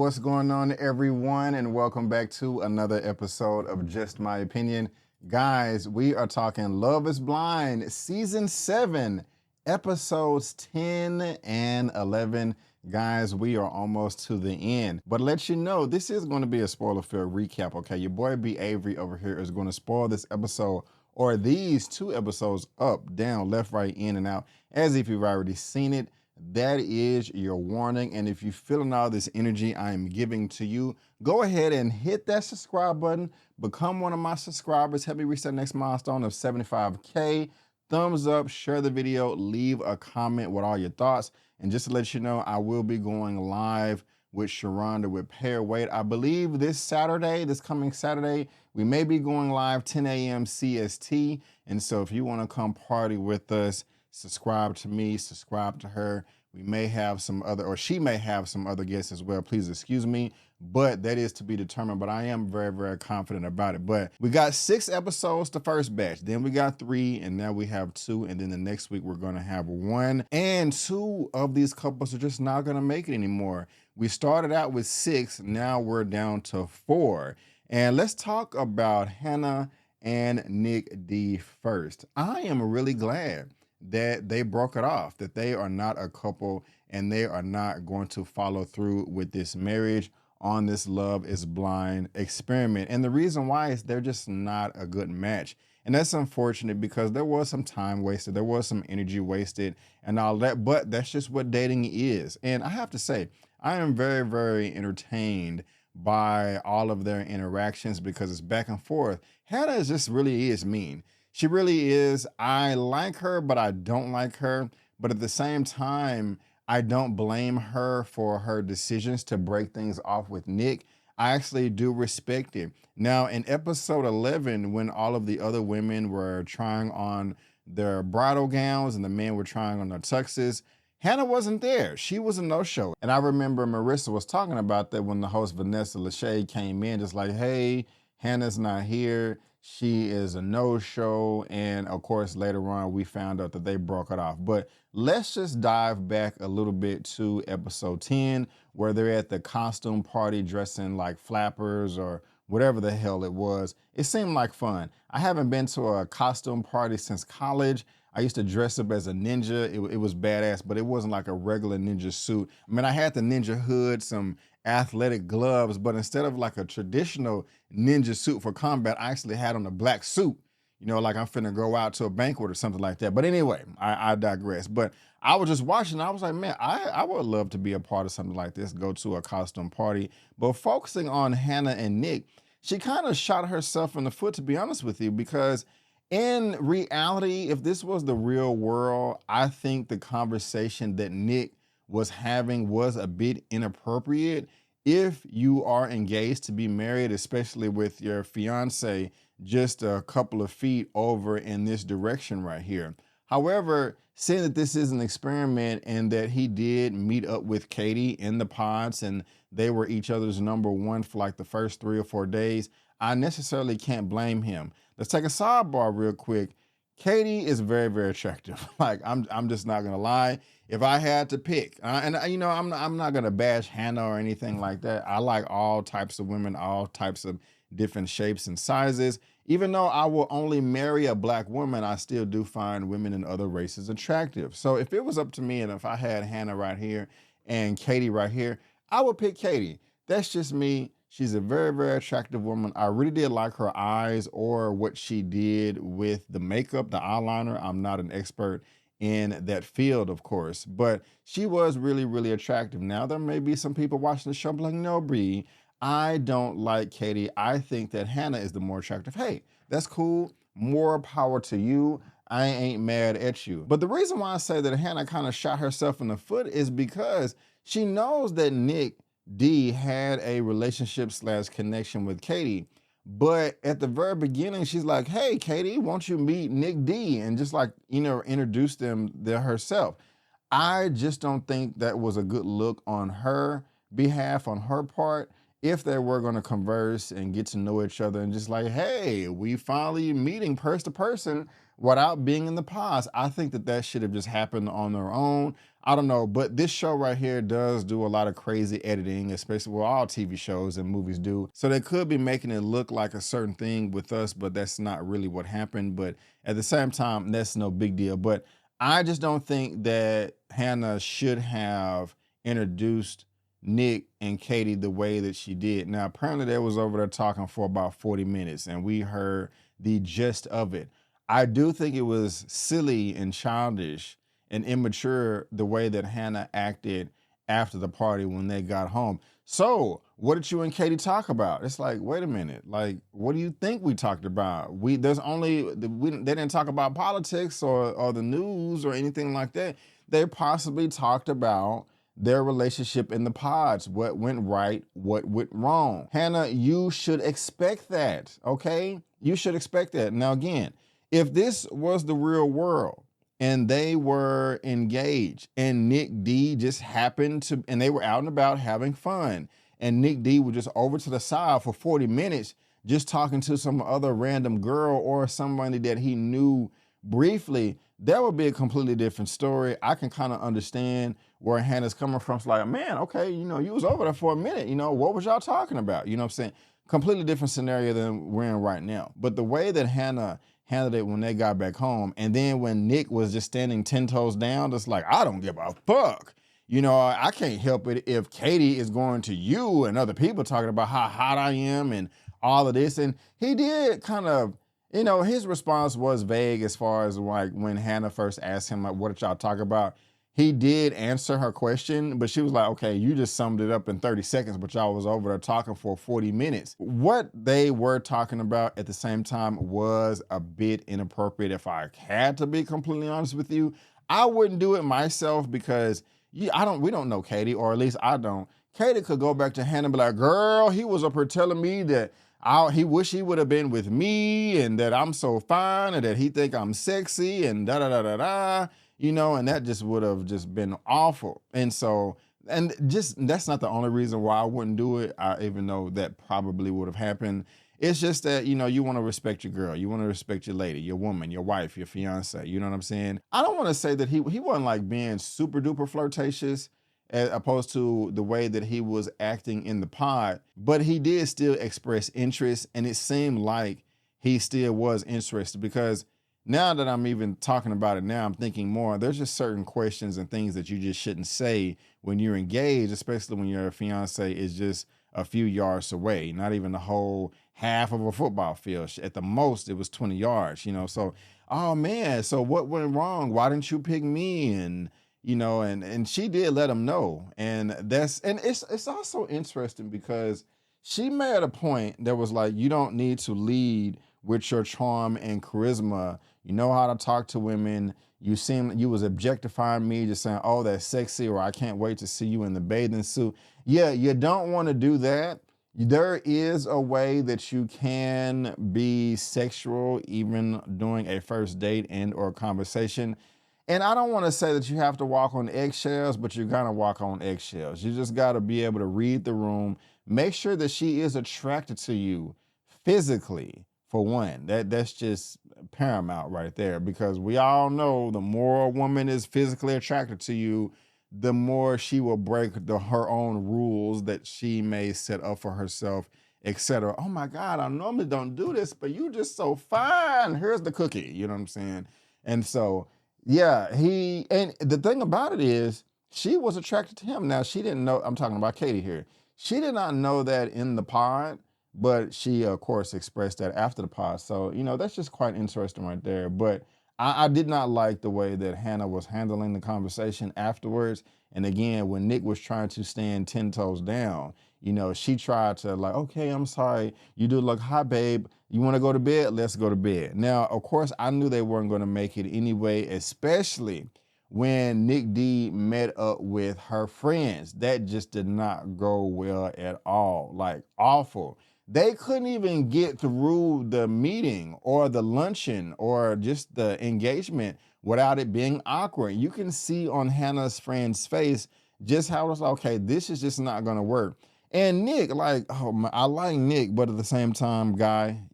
what's going on, everyone, and welcome back to another episode of Just My Opinion. Guys, we are talking Love is Blind, Season 7, Episodes 10 and 11. Guys, we are almost to the end. But let you know, this is going to be a spoiler-filled recap, okay? Your boy B. Avery over here is going to spoil this episode or these two episodes up, down, left, right, in, and out, as if you've already seen it. That is your warning. And if you're feeling all this energy I am giving to you, go ahead and hit that subscribe button. Become one of my subscribers. Help me reach that next milestone of 75K. Thumbs up, share the video, leave a comment with all your thoughts. And just to let you know, I will be going live with Sharonda with Pair Wait. I believe this coming Saturday, we may be going live 10 a.m. CST. And so if you want to come party with us, subscribe to me, subscribe to her. We may have some other, or she may have some other guests as well. Please excuse me, but that is to be determined. But I am very, very confident about it. But we got 6 episodes the first batch. Then we got 3, and now we have 2. And then the next week we're going to have 1. And 2 of these couples are just not going to make it anymore. We started out with 6. Now we're down to 4. And let's talk about Hannah and Nick D first. I am really glad that they broke it off, that they are not a couple and they are not going to follow through with this marriage on this Love is Blind experiment. And the reason why is they're just not a good match. And that's unfortunate because there was some time wasted, there was some energy wasted and all that, but that's just what dating is. And I have to say, I am very, very entertained by all of their interactions because it's back and forth. Hannah just really is mean. She really is. I like her, but I don't like her. But at the same time, I don't blame her for her decisions to break things off with Nick. I actually do respect it. Now, in episode 11, when all of the other women were trying on their bridal gowns and the men were trying on their tuxes, Hannah wasn't there. She was a no-show. And I remember Marissa was talking about that when the host Vanessa Lachey came in, just like, hey, Hannah's not here. She is a no-show. And of course, later on, we found out that they broke it off. But let's just dive back a little bit to episode 10, where they're at the costume party dressing like flappers or whatever the hell it was. It seemed like fun. I haven't been to a costume party since college. I used to dress up as a ninja. It was badass, but it wasn't like a regular ninja suit. I mean, I had the ninja hood, some athletic gloves, but instead of like a traditional ninja suit for combat, I actually had on a black suit, you know, like I'm finna go out to a banquet or something like that. But anyway, I digress. But I was just watching, I was like, man, I would love to be a part of something like this, go to a costume party. But focusing on Hannah and Nick, she kind of shot herself in the foot, to be honest with you, because in reality, if this was the real world, I think the conversation that Nick was having was a bit inappropriate. If you are engaged to be married, especially with your fiance just a couple of feet over in this direction right here. However, saying that this is an experiment and that he did meet up with Katie in the pods and they were each other's number one for like the first 3 or 4 days, I necessarily can't blame him. Let's take a sidebar real quick. Katie is very, very attractive. Like, I'm just not gonna lie. If I had to pick, and you know, I'm not gonna bash Hannah or anything like that. I like all types of women, all types of different shapes and sizes. Even though I will only marry a black woman, I still do find women in other races attractive. So if it was up to me and if I had Hannah right here and Katie right here, I would pick Katie. That's just me. She's a very, very attractive woman. I really did like her eyes or what she did with the makeup, the eyeliner. I'm not an expert in that field, of course, but she was really, really attractive. Now, there may be some people watching the show like, no, Bree, I don't like Katie. I think that Hannah is the more attractive. Hey, that's cool. More power to you. I ain't mad at you. But the reason why I say that Hannah kind of shot herself in the foot is because she knows that Nick D had a relationship / connection with Katie. But at the very beginning, she's like, hey, Katie, won't you meet Nick D? And just like, you know, introduce them there herself. I just don't think that was a good look on her behalf, on her part. if they were going to converse and get to know each other and just like, hey, we finally meeting person to person without being in the pods. I think that that should have just happened on their own. I don't know, but this show right here does do a lot of crazy editing, especially what all TV shows and movies do. So they could be making it look like a certain thing with us, but that's not really what happened. But at the same time, that's no big deal. But I just don't think that Hannah should have introduced Nick and Katie the way that she did. Now, apparently they was over there talking for about 40 minutes and we heard the gist of it. I do think it was silly and childish and immature the way that Hannah acted after the party when they got home. So, what did you and Katie talk about? It's like, wait a minute. Like, what do you think we talked about? They didn't talk about politics or the news or anything like that. They possibly talked about their relationship in the pods, what went right, what went wrong. Hannah, you should expect that, okay? You should expect that. Now, again, if this was the real world and they were engaged and Nick D just happened to, and they were out and about having fun, and Nick D was just over to the side for 40 minutes just talking to some other random girl or somebody that he knew briefly, that would be a completely different story. I can kind of understand where Hannah's coming from. It's like, man, okay, you know, you was over there for a minute, you know, what was y'all talking about? You know what I'm saying? Completely different scenario than we're in right now. But the way that Hannah handled it when they got back home, and then when Nick was just standing 10 toes down, it's like, I don't give a fuck. You know, I can't help it if Katie is going to you and other people talking about how hot I am and all of this. And he did kind of, you know, his response was vague as far as like when Hannah first asked him, like, what did y'all talk about? He did answer her question, but she was like, okay, you just summed it up in 30 seconds, but y'all was over there talking for 40 minutes. What they were talking about at the same time was a bit inappropriate. If I had to be completely honest with you, I wouldn't do it myself because we don't know Katie, or at least I don't. Katie could go back to Hannah and be like, girl, he was up here telling me that he wish he would have been with me and that I'm so fine and that he think I'm sexy and da-da-da-da-da, you know, and that just would have just been awful. And so, and just, that's not the only reason why I wouldn't do it, even though that probably would have happened. It's just that, you know, you want to respect your girl. You want to respect your lady, your woman, your wife, your fiance. You know what I'm saying? I don't want to say that he wasn't like being super duper flirtatious as opposed to the way that he was acting in the pod, but he did still express interest, and it seemed like he still was interested, because now that I'm even talking about it now, I'm thinking more, there's just certain questions and things that you just shouldn't say when you're engaged, especially when your fiance is just a few yards away, not even the whole half of a football field. At the most, it was 20 yards, you know? So, oh man, so what went wrong? Why didn't you pick me? And, you know, and she did let him know. And it's also interesting because she made a point that was like, you don't need to lead with your charm and charisma. You know how to talk to women. You was objectifying me, just saying, oh, that's sexy, or I can't wait to see you in the bathing suit. Yeah, you don't want to do that. There is a way that you can be sexual even during a first date and or conversation. And I don't want to say that you have to walk on eggshells, but you're going to walk on eggshells. You just got to be able to read the room. Make sure that she is attracted to you physically, for one. That's just paramount right there, because we all know the more a woman is physically attracted to you, the more she will break her own rules that she may set up for herself, etc. Oh my God, I normally don't do this, but you just so fine. Here's the cookie. You know what I'm saying? And so, yeah, and the thing about it is, she was attracted to him. Now, she didn't know, I'm talking about Katie here. She did not know that in the pod, but she, of course, expressed that after the pod. So, you know, that's just quite interesting right there. But I did not like the way that Hannah was handling the conversation afterwards. And again, when Nick was trying to stand 10 toes down, you know, she tried to like, okay, I'm sorry. You do look hot, babe. You want to go to bed? Let's go to bed. Now, of course, I knew they weren't going to make it anyway, especially when Nick D met up with her friends. That just did not go well at all. Like, awful. They couldn't even get through the meeting or the luncheon or just the engagement without it being awkward. You can see on Hannah's friend's face just how it's like, okay, this is just not going to work. And Nick, like, oh my, I like Nick, but at the same time,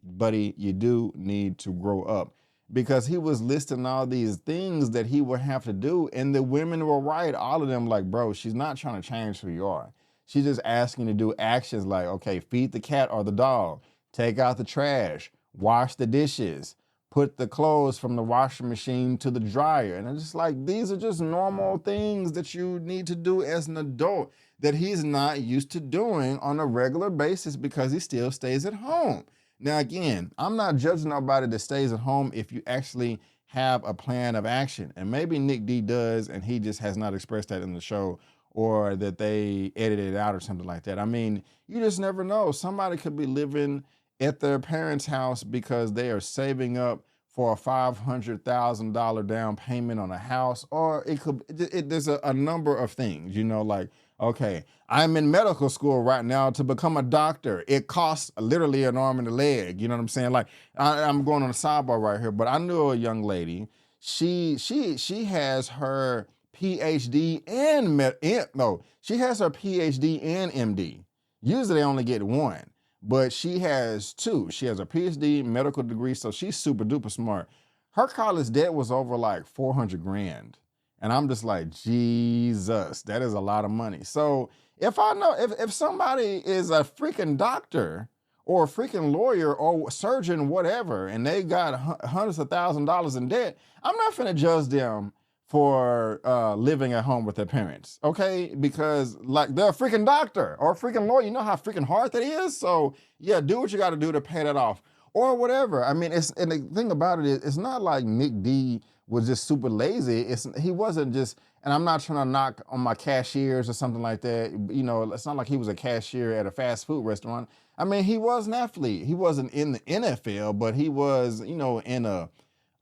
buddy, you do need to grow up because he was listing all these things that he would have to do. And the women were right. All of them, like, bro, she's not trying to change who you are. She's just asking you to do actions like, okay, feed the cat or the dog, take out the trash, wash the dishes, put the clothes from the washing machine to the dryer. And it's just like, these are just normal things that you need to do as an adult that he's not used to doing on a regular basis because he still stays at home. Now, again, I'm not judging nobody that stays at home if you actually have a plan of action. And maybe Nick D does, and he just has not expressed that in the show, or that they edited it out or something like that. I mean, you just never know. Somebody could be living at their parents' house because they are saving up for a $500,000 down payment on a house, or there's a number of things, like, okay, I'm in medical school right now to become a doctor. It costs literally an arm and a leg. You know what I'm saying? Like, I'm going on a sidebar right here, but I knew a young lady. She has her PhD she has her PhD and MD. Usually they only get one, but she has two. She has a PhD medical degree, so she's super duper smart. Her college debt was over like 400 grand. And I'm just like, Jesus, that is a lot of money. So if somebody is a freaking doctor or a freaking lawyer or surgeon, whatever, and they got hundreds of $1,000s in debt, I'm not finna judge them for living at home with their parents, okay? Because like they're a freaking doctor or a freaking lawyer. You know how freaking hard that is? So yeah, do what you gotta do to pay that off or whatever. I mean, and the thing about it is, it's not like Nick D was just super lazy. He wasn't just, and I'm not trying to knock on my cashiers or something like that. It's not like he was a cashier at a fast food restaurant. I mean, he was an athlete. He wasn't in the NFL, but he was, in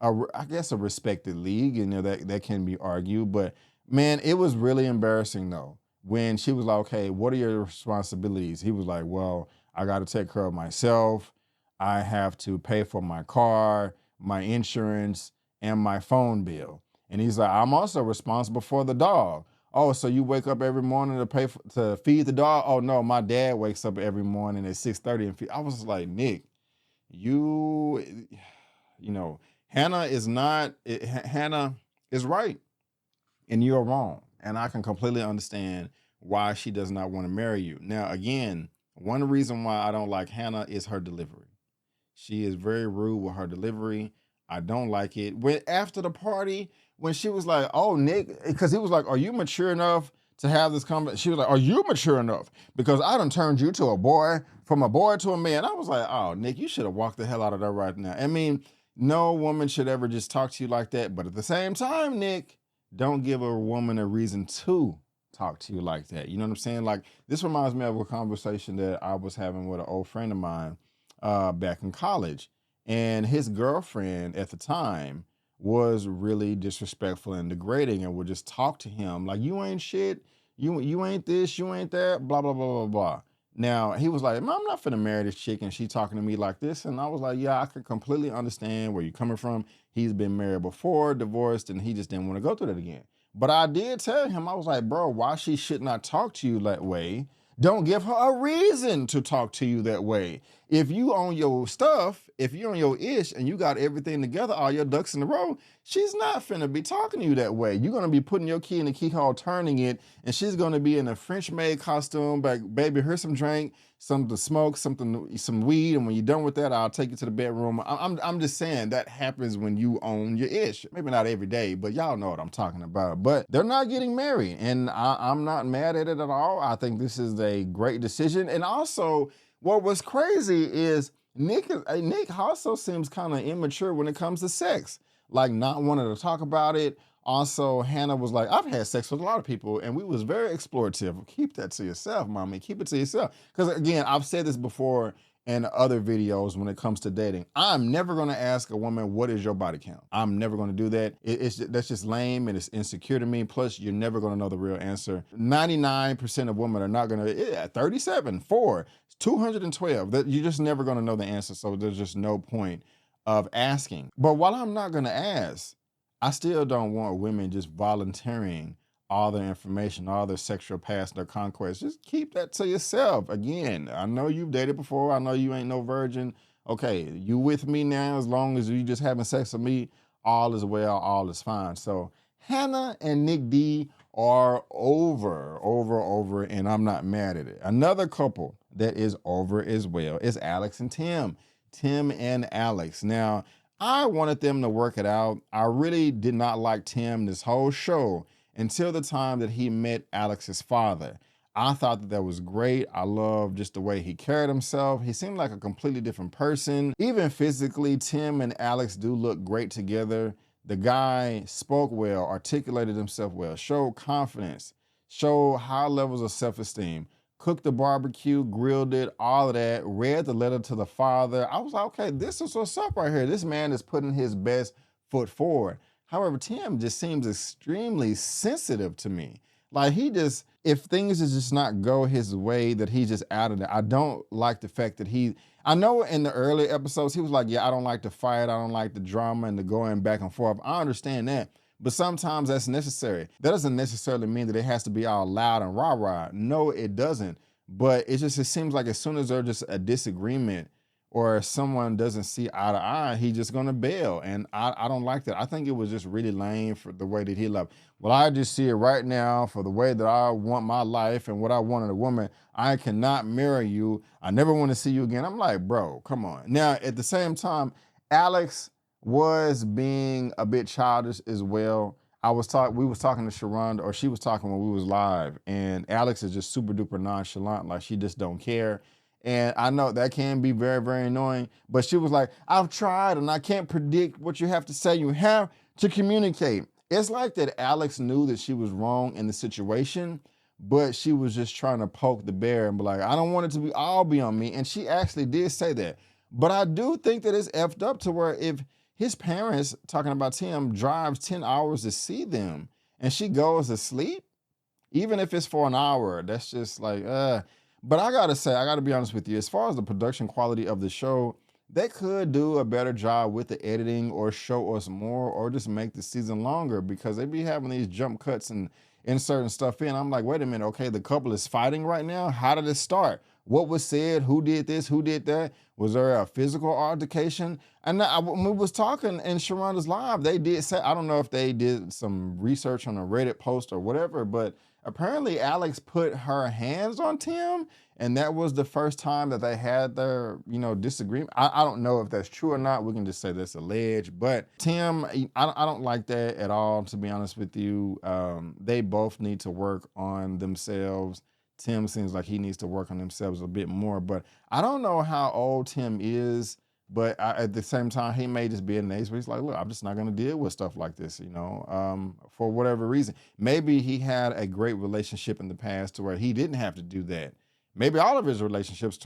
I guess a respected league, that can be argued. But man, it was really embarrassing though, when she was like, okay, what are your responsibilities? He was like, well, I got to take care of myself. I have to pay for my car, my insurance, and my phone bill. And he's like, I'm also responsible for the dog. Oh, so you wake up every morning to feed the dog? Oh no, my dad wakes up every morning at 6:30 and feed. I was like, Nick, Hannah is right and you're wrong. And I can completely understand why she does not want to marry you. Now, again, one reason why I don't like Hannah is her delivery. She is very rude with her delivery. I don't like it. After the party, when she was like, oh, Nick, because he was like, are you mature enough to have this conversation? She was like, are you mature enough? Because I done turned you to a boy, from a boy to a man. I was like, oh, Nick, you should have walked the hell out of there right now. I mean, no woman should ever just talk to you like that. But at the same time, Nick, don't give a woman a reason to talk to you like that. You know what I'm saying? Like, this reminds me of a conversation that I was having with an old friend of mine back in college. And his girlfriend at the time was really disrespectful and degrading and would just talk to him like, you ain't shit, you ain't this, you ain't that, blah, blah, blah, blah, blah. Now, he was like, I'm not finna marry this chick and she talking to me like this. And I was like, yeah, I could completely understand where you're coming from. He's been married before, divorced, and he just didn't want to go through that again. But I did tell him, I was like, bro, why she should not talk to you that way? Don't give her a reason to talk to you that way. If you own your stuff, if you're on your ish and you got everything together, all your ducks in a row, she's not finna be talking to you that way. You're gonna be putting your key in the keyhole, turning it, and she's gonna be in a French maid costume, like, baby, here's some drink, something to smoke, some weed, and when you're done with that, I'll take you to the bedroom. I'm just saying that happens when you own your ish. Maybe not every day, but y'all know what I'm talking about. But they're not getting married, and I'm not mad at it at all. I think this is a great decision. And also, what was crazy is Nick also seems kind of immature when it comes to sex, like not wanting to talk about it. Also, Hannah was like, I've had sex with a lot of people and we was very explorative. Keep that to yourself, mommy. Keep it to yourself. Because again, I've said this before in other videos when it comes to dating. I'm never going to ask a woman, what is your body count? I'm never going to do that. That's just lame and it's insecure to me. Plus, you're never going to know the real answer. 99% of women are not going to, 37, 4, 212. You're just never going to know the answer. So there's just no point of asking. But while I'm not going to ask, I still don't want women just volunteering all their information, all their sexual past, their conquest. Just keep that to yourself. Again, I know you've dated before. I know you ain't no virgin. Okay, you with me now, as long as you just having sex with me, all is well, all is fine. So Hannah and Nick D are over, and I'm not mad at it. Another couple that is over as well is Alex and Tim. Tim and Alex. Now, I wanted them to work it out. I really did not like Tim this whole show until the time that he met Alex's father. I thought that was great. I love just the way he carried himself. He seemed like a completely different person. Even physically, Tim and Alex do look great together. The guy spoke well, articulated himself well, showed confidence, showed high levels of self-esteem, cooked the barbecue, grilled it, all of that, read the letter to the father. I was like, okay, this is what's up right here. This man is putting his best foot forward. However, Tim just seems extremely sensitive to me. Like if things just not go his way, that he's just out of it. I don't like the fact that I know in the early episodes, he was like, yeah, I don't like to fight. I don't like the drama and the going back and forth. I understand that. But sometimes that's necessary. That doesn't necessarily mean that it has to be all loud and rah-rah. No, it doesn't. But it seems like as soon as there's just a disagreement or someone doesn't see eye to eye, he's just gonna bail. And I don't like that. I think it was just really lame for the way that he loved. Well, I just see it right now for the way that I want my life and what I want in a woman. I cannot marry you. I never want to see you again. I'm like, bro, come on. Now, at the same time, Alex was being a bit childish as well. We was talking to Sharonda, or she was talking when we was live, and Alex is just super duper nonchalant, like she just don't care. And I know that can be very, very annoying, but she was like, I've tried and I can't predict what you have to say. You have to communicate. It's like that Alex knew that she was wrong in the situation, but she was just trying to poke the bear and be like, I don't want it to all be on me. And she actually did say that. But I do think that it's effed up to where if his parents, talking about Tim, drives 10 hours to see them and she goes to sleep, even if it's for an hour, that's just like, But I gotta be honest with you, as far as the production quality of the show, they could do a better job with the editing or show us more or just make the season longer, because they be having these jump cuts and inserting stuff in. I'm like, wait a minute, okay, the couple is fighting right now? How did it start? What was said? Who did this? Who did that? Was there a physical altercation? And when we was talking in Sharonda's live, they did say, I don't know if they did some research on a Reddit post or whatever, but apparently Alex put her hands on Tim, and that was the first time that they had their, disagreement. I don't know if that's true or not. We can just say that's alleged. But Tim, I don't like that at all, to be honest with you. They both need to work on themselves. Tim seems like he needs to work on themselves a bit more. But I don't know how old Tim is. But at the same time, he may just be in an age where he's like, look, I'm just not going to deal with stuff like this, for whatever reason. Maybe he had a great relationship in the past to where he didn't have to do that. Maybe all of his relationships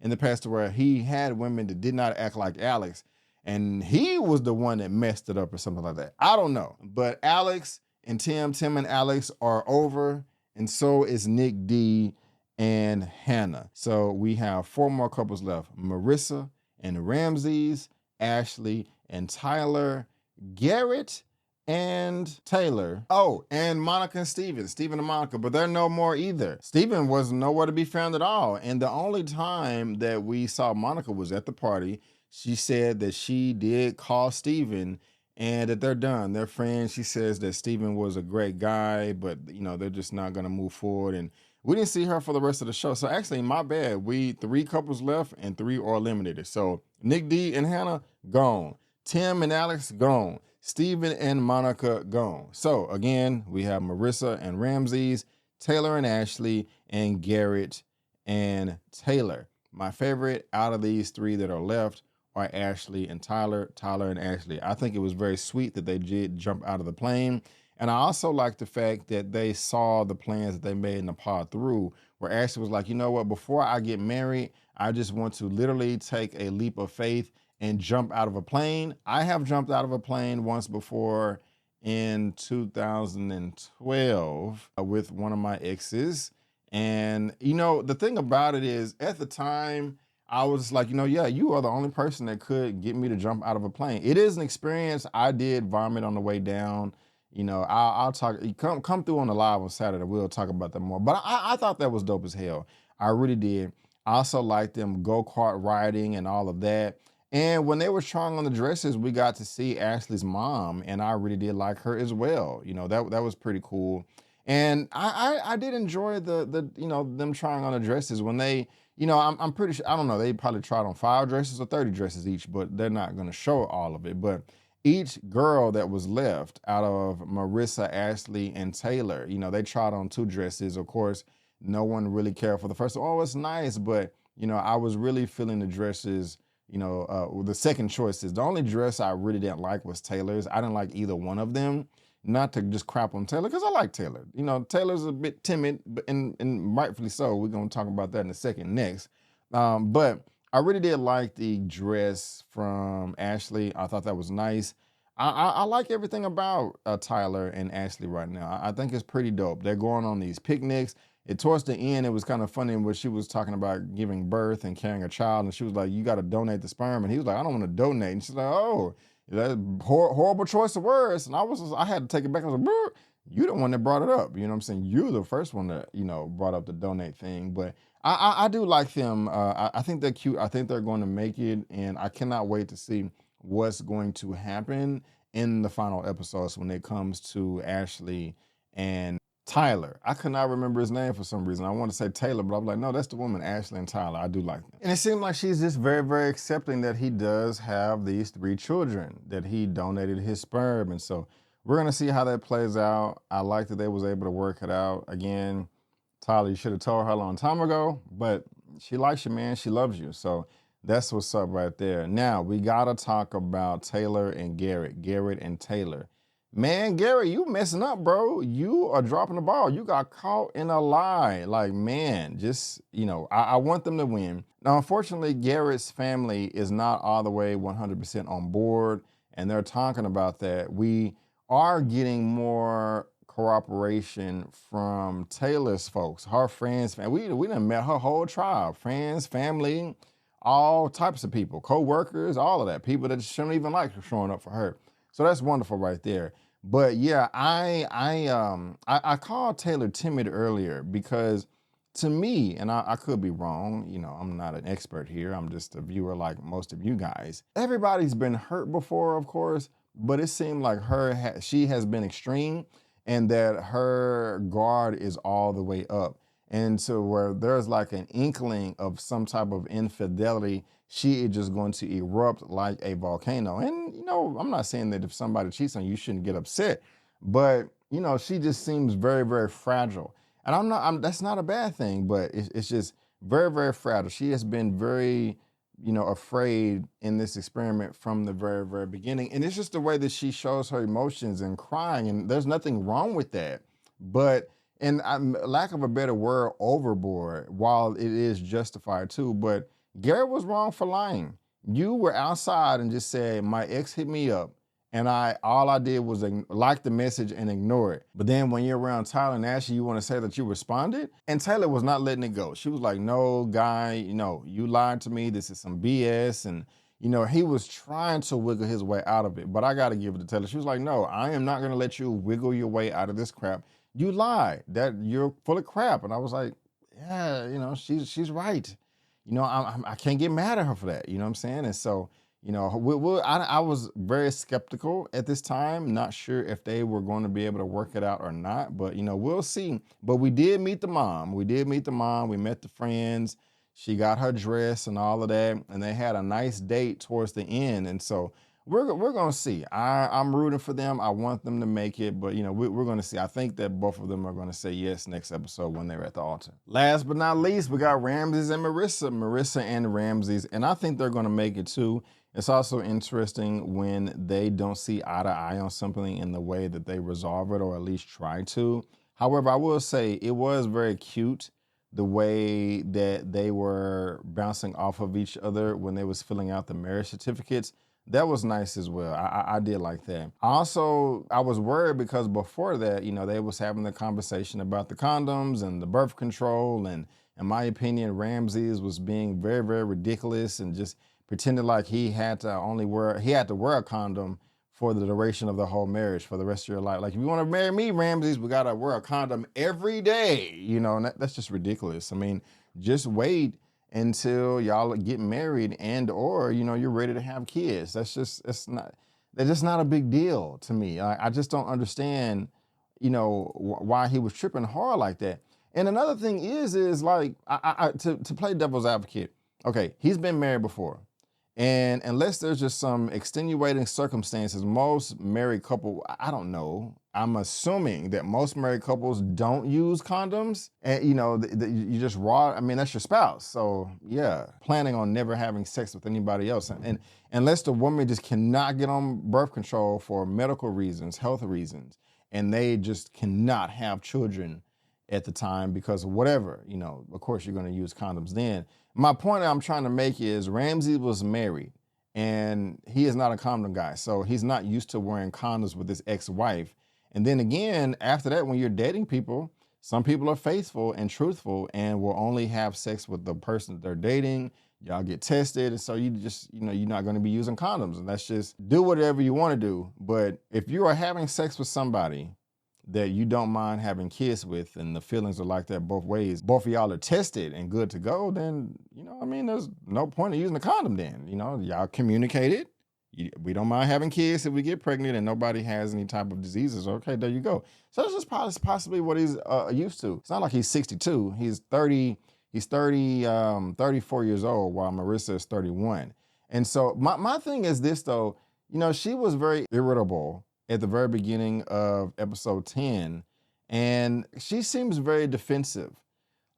in the past to where he had women that did not act like Alex, and he was the one that messed it up or something like that. I don't know. But Alex and Tim and Alex are over, and so is Nick D and Hannah. So we have 4 more couples left. Marissa and Ramses, Ashley and Tyler, Garrett and Taylor. Oh, and Monica and Steven and Monica, but they're no more either. Steven was nowhere to be found at all. And the only time that we saw Monica was at the party. She said that she did call Steven and that they're done. They're friends. She says that Steven was a great guy, but they're just not gonna move forward. And we didn't see her for the rest of the show. So actually, my bad. 3 couples left and 3 are eliminated. So Nick D and Hannah, gone. Tim and Alex, gone. Steven and Monica, gone. So again, we have Marissa and Ramses, Taylor and Ashley, and Garrett and Taylor. My favorite out of these 3 that are left are Ashley and Tyler and Ashley. I think it was very sweet that they did jump out of the plane. And I also like the fact that they saw the plans that they made in the pod through, where Ashley was like, you know what, before I get married, I just want to literally take a leap of faith and jump out of a plane. I have jumped out of a plane once before in 2012 with one of my exes. And, the thing about it is, at the time, I was like, yeah, you are the only person that could get me to jump out of a plane. It is an experience. I did vomit on the way down. I'll talk. Come through on the live on Saturday. We'll talk about that more. But I thought that was dope as hell. I really did. I also liked them go-kart riding and all of that. And when they were trying on the dresses, we got to see Ashley's mom, and I really did like her as well. That was pretty cool. And I did enjoy the them trying on the dresses when they I'm pretty sure, I don't know, they probably tried on 5 dresses or 30 dresses each, but they're not going to show all of it. But each girl that was left out of Marissa, Ashley, and Taylor, they tried on 2 dresses. Of course, no one really cared for the first one. Oh, it's nice, but I was really feeling the dresses, the second choices. The only dress I really didn't like was Taylor's. I didn't like either one of them. Not to just crap on Taylor, because I like Taylor. Taylor's a bit timid, and rightfully so. We're going to talk about that in a second next. But I really did like the dress from Ashley. I thought that was nice. I like everything about Tyler and Ashley right now. I think it's pretty dope. They're going on these picnics. Towards the end, it was kind of funny when she was talking about giving birth and carrying a child, and she was like, "You got to donate the sperm," and he was like, "I don't want to donate," and she's like, "Oh." That horrible choice of words. And I had to take it back. I was like, you the one that brought it up. You know what I'm saying? You're the first one that, brought up the donate thing. But I do like them. I think they're cute. I think they're going to make it. And I cannot wait to see what's going to happen in the final episodes when it comes to Ashley and Tyler. I could not remember his name for some reason. I want to say Taylor, but I'm like, no, that's the woman, Ashley and Tyler. I do like them. And it seemed like she's just very, very accepting that he does have these 3 children, that he donated his sperm. And so we're going to see how that plays out. I like that they was able to work it out. Again, Tyler, you should have told her a long time ago, but she likes you, man. She loves you. So that's what's up right there. Now, we got to talk about Taylor and Garrett and Taylor. Man, Gary, you messing up, bro. You are dropping the ball. You got caught in a lie. Like, man, just, I want them to win. Now, unfortunately, Garrett's family is not all the way 100% on board, and they're talking about that. We are getting more cooperation from Taylor's folks, her friends. We done met her whole tribe, friends, family, all types of people, co-workers, all of that, people that shouldn't even like showing up for her. So that's wonderful right there. But yeah, I called Taylor timid earlier because to me, and I could be wrong, I'm not an expert here. I'm just a viewer like most of you guys. Everybody's been hurt before, of course, but it seemed like she has been extreme and that her guard is all the way up. And so where there's like an inkling of some type of infidelity, she is just going to erupt like a volcano. And, I'm not saying that if somebody cheats on you, you shouldn't get upset. But, she just seems very, very fragile. And that's not a bad thing, but it's just very, very fragile. She has been very, afraid in this experiment from the very, very beginning. And it's just the way that she shows her emotions and crying. And there's nothing wrong with that. But and lack of a better word, overboard, while it is justified too. But Garrett was wrong for lying. You were outside and just said, my ex hit me up, and all I did was like the message and ignore it. But then when you're around Tyler and Ashley, you want to say that you responded? And Taylor was not letting it go. She was like, no, guy, you lied to me. This is some BS. And he was trying to wiggle his way out of it. But I got to give it to Taylor. She was like, no, I am not going to let you wiggle your way out of this crap. You lied, that you're full of crap. And I was like, yeah, she's right. I can't get mad at her for that. You know what I'm saying? And so, I was very skeptical at this time, not sure if they were going to be able to work it out or not, but, we'll see. But we did meet the mom. We met the friends. She got her dress and all of that. And they had a nice date towards the end. And so we're going to see. I'm rooting for them. I want them to make it, but we're going to see. I think that both of them are going to say yes next episode when they're at the altar. Last but not least, we got Ramses and Marissa and Ramses, and I think they're going to make it too. It's also interesting when they don't see eye to eye on something in the way that they resolve it, or at least try to. However, I will say it was very cute the way that they were bouncing off of each other when they was filling out the marriage certificates. That was nice as well. I did like that. Also, I was worried because before that, they was having the conversation about the condoms and the birth control. And in my opinion, Ramses was being very, very ridiculous and just pretended like he had to wear a condom for the duration of the whole marriage, for the rest of your life. Like, if you want to marry me, Ramses, we got to wear a condom every day, and that's just ridiculous. I mean, just wait until y'all get married or, you're ready to have kids. That's just not a big deal to me. I just don't understand, why he was tripping hard like that. And another thing is like, to play devil's advocate, okay, he's been married before. And unless there's just some extenuating circumstances, most married couple, I don't know, I'm assuming that most married couples don't use condoms. And, you just raw, I mean, that's your spouse. So, yeah, planning on never having sex with anybody else. And unless the woman just cannot get on birth control for medical reasons, health reasons, and they just cannot have children at the time because of whatever, of course you're going to use condoms then. My point I'm trying to make is Ramsey was married and he is not a condom guy. So he's not used to wearing condoms with his ex-wife. And then again, after that, when you're dating people, some people are faithful and truthful and will only have sex with the person that they're dating. Y'all get tested. And so you just, you're not going to be using condoms. And that's just do whatever you want to do. But if you are having sex with somebody that you don't mind having kids with and the feelings are like that both ways, both of y'all are tested and good to go, then, there's no point in using a condom then. Y'all communicated. We don't mind having kids if we get pregnant and nobody has any type of diseases. Okay, there you go. So that's just possibly what he's used to. It's not like he's 62. He's 34 years old while Marissa is 31. And so my thing is this though, she was very irritable at the very beginning of episode 10, and she seems very defensive.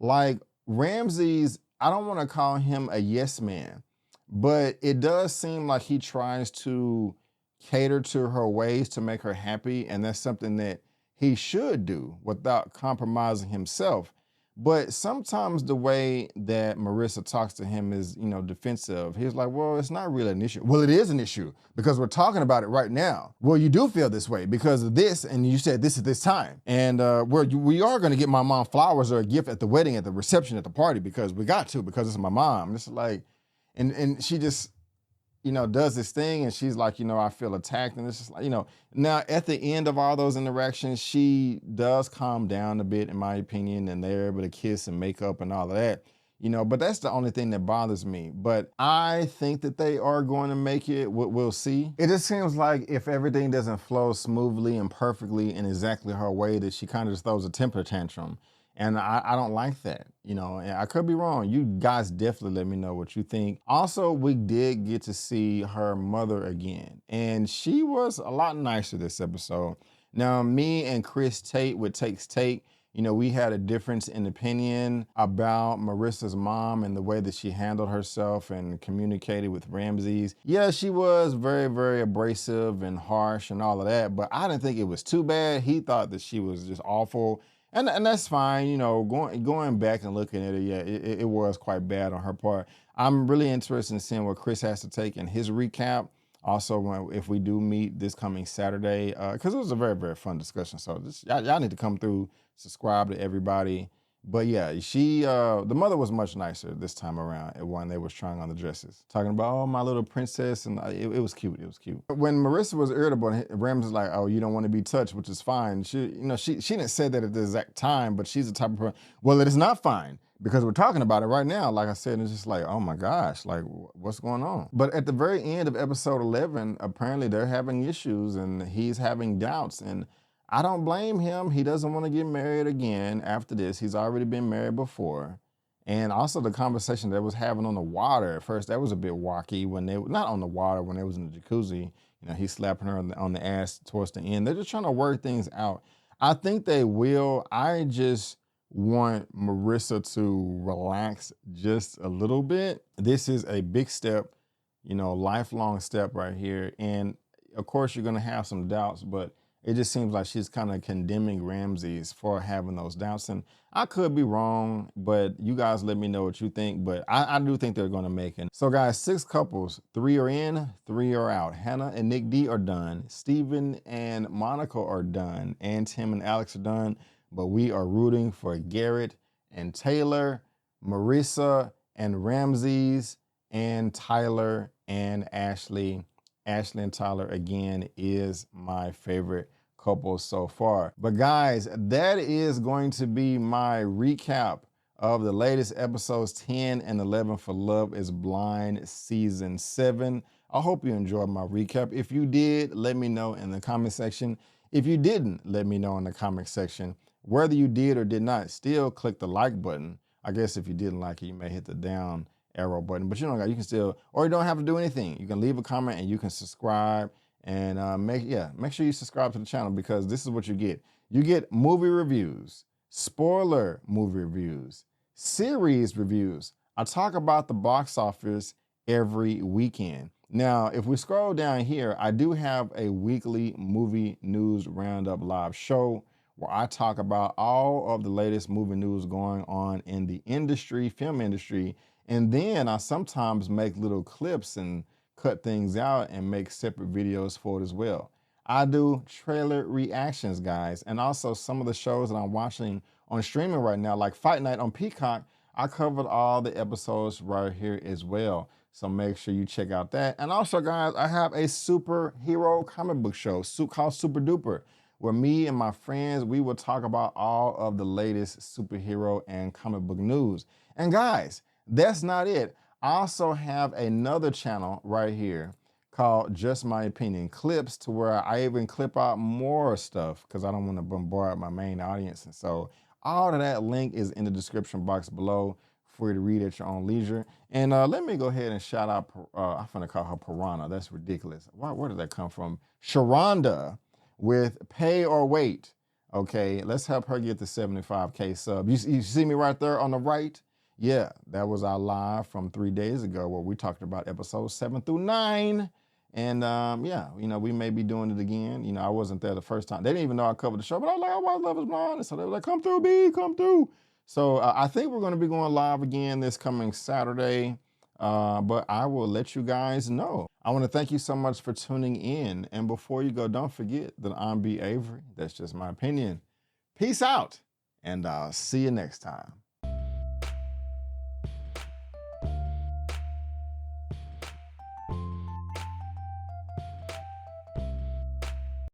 Like Ramses, I don't want to call him a yes man, but it does seem like he tries to cater to her ways to make her happy, and that's something that he should do without compromising himself. But sometimes the way that Marissa talks to him is, defensive. He's like, well, it's not really an issue. Well, it is an issue because we're talking about it right now. Well, you do feel this way because of this, and you said this at this time. And we are going to get my mom flowers or a gift at the wedding, at the reception, at the party because we got to, because it's my mom. It's like, and she just, does this thing and she's like, I feel attacked. And it's just like, now at the end of all those interactions, she does calm down a bit, in my opinion, and they're able to kiss and make up and all of that, but that's the only thing that bothers me. But I think that they are going to make it. We'll see. It just seems like if everything doesn't flow smoothly and perfectly in exactly her way, that she kind of just throws a temper tantrum. And I don't like that, and I could be wrong. You guys definitely let me know what you think. Also, we did get to see her mother again, and she was a lot nicer this episode. Now, me and Chris Tate with Take's Take, we had a difference in opinion about Marissa's mom and the way that she handled herself and communicated with Ramses. Yeah, she was very, very abrasive and harsh and all of that, but I didn't think it was too bad. He thought that she was just awful. And that's fine, going back and looking at it, yeah, it was quite bad on her part. I'm really interested in seeing what Chris has to take in his recap. Also, if we do meet this coming Saturday, because it was a very, very fun discussion. So y'all need to come through, subscribe to everybody. But yeah, the mother was much nicer this time around when they was trying on the dresses. Talking about, oh, my little princess, and it was cute, it was cute. When Marissa was irritable, Rams was like, oh, you don't want to be touched, which is fine. She didn't say that at the exact time, but she's the type of person, well, it is not fine, because we're talking about it right now. Like I said, it's just like, oh my gosh, like what's going on? But at the very end of episode 11, apparently they're having issues and he's having doubts, and I don't blame him. He doesn't want to get married again after this. He's already been married before. And also the conversation they was having on the water at first, that was a bit wacky when not on the water, when they was in the jacuzzi, he's slapping her on the ass towards the end. They're just trying to work things out. I think they will. I just want Marissa to relax just a little bit. This is a big step, lifelong step right here. And of course you're going to have some doubts, but it just seems like she's kind of condemning Ramses for having those doubts. And I could be wrong, but you guys let me know what you think. But I do think they're going to make it. So guys, 6 couples, 3 are in, 3 are out. Hannah and Nick D are done. Steven and Monica are done. And Tim and Alex are done. But we are rooting for Garrett and Taylor, Marissa and Ramses, and Tyler and Ashley Ashley and Tyler, again, is my favorite couple so far. But guys, that is going to be my recap of the latest episodes 10 and 11 for Love is Blind Season 7. I hope you enjoyed my recap. If you did, let me know in the comment section. If you didn't, let me know in the comment section. Whether you did or did not, still click the like button. I guess if you didn't like it, you may hit the down arrow button, but you can still, or you don't have to do anything. You can leave a comment and you can subscribe and make sure you subscribe to the channel, because this is what you get. You get movie reviews, spoiler movie reviews, series reviews. I talk about the box office every weekend. Now, if we scroll down here, I do have a weekly movie news roundup live show where I talk about all of the latest movie news going on in the industry, film industry. And then I sometimes make little clips and cut things out and make separate videos for it as well. I do trailer reactions, guys, and also some of the shows that I'm watching on streaming right now, like Fight Night on Peacock. I covered all the episodes right here as well. So make sure you check out that. And also, guys, I have a superhero comic book show called Super Duper, where me and my friends, we will talk about all of the latest superhero and comic book news. And guys, that's not it. I also have another channel right here called Just My Opinion Clips, to where I even clip out more stuff because I don't want to bombard my main audience. And so all of that link is in the description box below for you to read at your own leisure. And let me go ahead and shout out, I'm gonna call her Piranha. That's ridiculous. Where did that come from? Sharonda with Pay or Wait. Okay, let's help her get the 75K sub. You see me right there on the right? Yeah, that was our live from 3 days ago where we talked about episodes 7 through 9. And yeah, we may be doing it again. I wasn't there the first time. They didn't even know I covered the show, but I was like, I watch Love is Blind. And so they were like, come through, B, come through. So I think we're going to be going live again this coming Saturday. But I will let you guys know. I want to thank you so much for tuning in. And before you go, don't forget that I'm B. Avery. That's just my opinion. Peace out, and I'll see you next time.